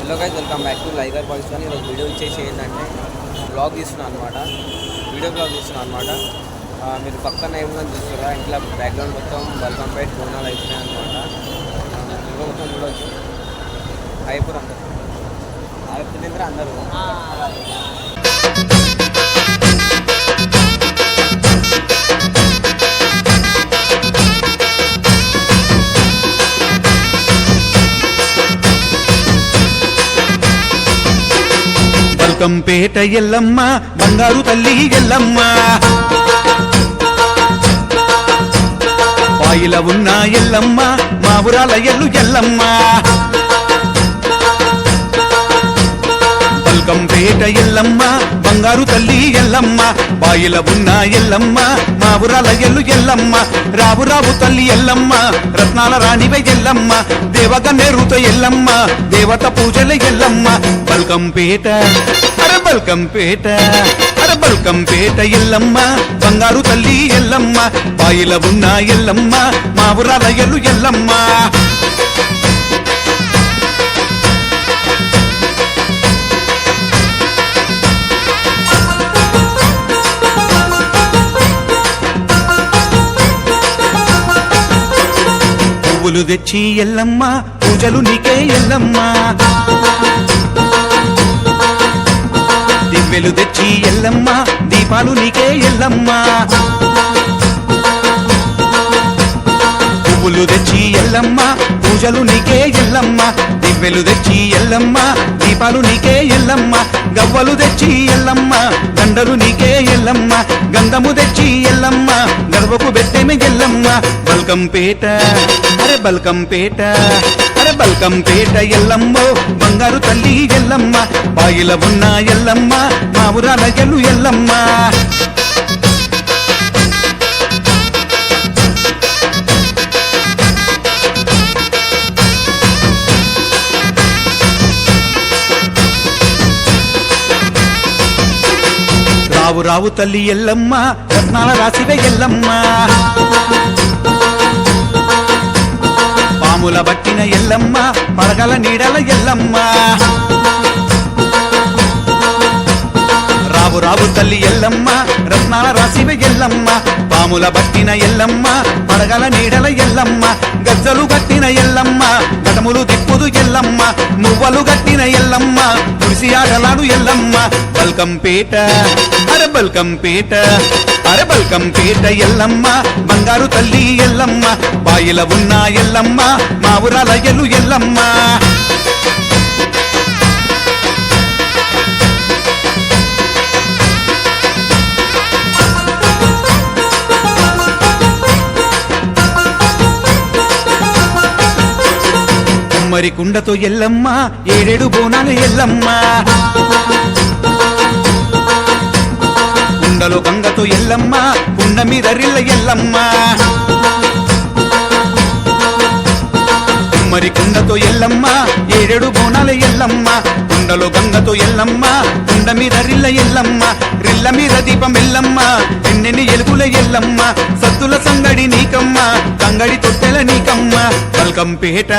Hello guys, welcome back to Liger boys అని ఈరోజు video ఇచ్చేసి ఏంటంటే బ్లాగ్ తీస్తున్నాను అనమాట. వీడియో బ్లాగ్ తీస్తున్నాను అనమాట. మీరు పక్కన ఏమన్నా చూస్తారా, ఇంట్లో బ్యాక్గ్రౌండ్ మొత్తం బల్కంపేట బోనాలు అయిపోయినాయి అనమాట. ఇంకా మొత్తం చూడవచ్చు. అయిపోరు అందరు అయిపోయింది అందరూ. బల్కంపేట ఎల్లమ్మ బంగారు తల్లి ఎల్లమ్మ, పాయిల ఉన్న ఎల్లమ్మ మా ఊరాల ఎల్లు ఎల్లమ్మ. బల్కంపేట ఎల్లమ్మ బంగారు తల్లి ఎల్లమ్మ, పాయిల ఉన్న ఎల్లమ్మ మా ఊరాల ఎల్లు ఎల్లమ్మ. రావు రావు తల్లి ఎల్లమ్మ, రత్నాల రాణివే ఎల్లమ్మ, దేవగన్నేరుత ఎల్లమ్మ, దేవత పూజల ఎల్లమ్మ. బల్కంపేట అరే బల్కంపేట, అరే బల్కంపేట ఎల్లమ్మ బంగారు తల్లి ఎల్లమ్మ, పాయిల ఉన్న ఎల్లమ్మ మా ఊరాల ఎల్లు ఎల్లమ్మ. పువ్వులు తెచ్చి ఎల్లమ్మ, పూజలు నీకే ఎల్లమ్మ, దివ్వెలు తెచ్చి ఎల్లమ్మ, దీపాలు నీకే ఎల్లమ్మ. పువ్వులు తెచ్చి ఎల్లమ్మ, పూజలు నీకే ఎల్లమ్మ, దివ్వెలు తెచ్చి ఎల్లమ్మ, దీపాలు నీకే ఎల్లమ్మ. గవ్వలు తెచ్చి ఎల్లమ్మ, దండలు నీకే ఎల్లమ్మ, గంధము తెచ్చి ఎల్లమ్మ, గర్వకు బెట్టెమె ఎల్లమ్మ. బల్కంపేట అరే బల్కంపేట, అరే బల్కంపేట ఎల్లమ్మో బంగారు తల్లి ఎల్లమ్మ, పాయిల ఉన్న ఎల్లమ్మ మా ఊరాల ఎల్లు ఎల్లమ్మ. రావు రావు తల్లి ఎల్లమ్మ, రత్నాల రాసివే ఎల్లమ్మ, పాముల బట్టిన ఎల్లమ్మ, పడగల నీడల ఎల్లమ్మ. రావు రావు తల్లి ఎల్లమ్మ, రత్నాల రాసివే ఎల్లమ్మ, పాముల బట్టిన ఎల్లమ్మ, పడగల నీడల ఎల్లమ్మ. గజ్జలు గట్టిన ఎల్లమ్మ, గటములు దిప్పుదు ఎల్లమ్మ, మువ్వలు గట్టిన ఎల్లమ్మ, పులిసి ఆటలాడు ఎల్లమ్మ. బల్కంపేట అరే బల్కంపేట, అరే బల్కంపేట ఎల్లమ్మ బంగారు తల్లి ఎల్లమ్మ, పాయిల ఉన్న ఎల్లమ్మ మా ఊరాల ఎల్లు ఎల్లమ్మ. కుమ్మరి కుండతో ఎల్లమ్మ, ఏడేడు బోనాల ఎల్లమ్మ, కుండలో గంగతో ఎల్లమ్మ, కుండ మీద రిల్ల ఎల్లమ్మ. కుమ్మరి కుండతో ఎల్లమ్మ, ఏడేడు బోనాల ఎల్లమ్మ, కుండలో గంగతో ఎల్లమ్మ, కుండ మీద రిల్ల ఎల్లమ్మ. రిల్ల మీద దీపం ఎల్లమ్మ, ఎన్నెన్ని ఎలుగుల ఎల్లమ్మ, సత్తుల సంగడి నీకమ్మ, కంగడి తొట్టెల నీకమ్మ. బల్కంపేట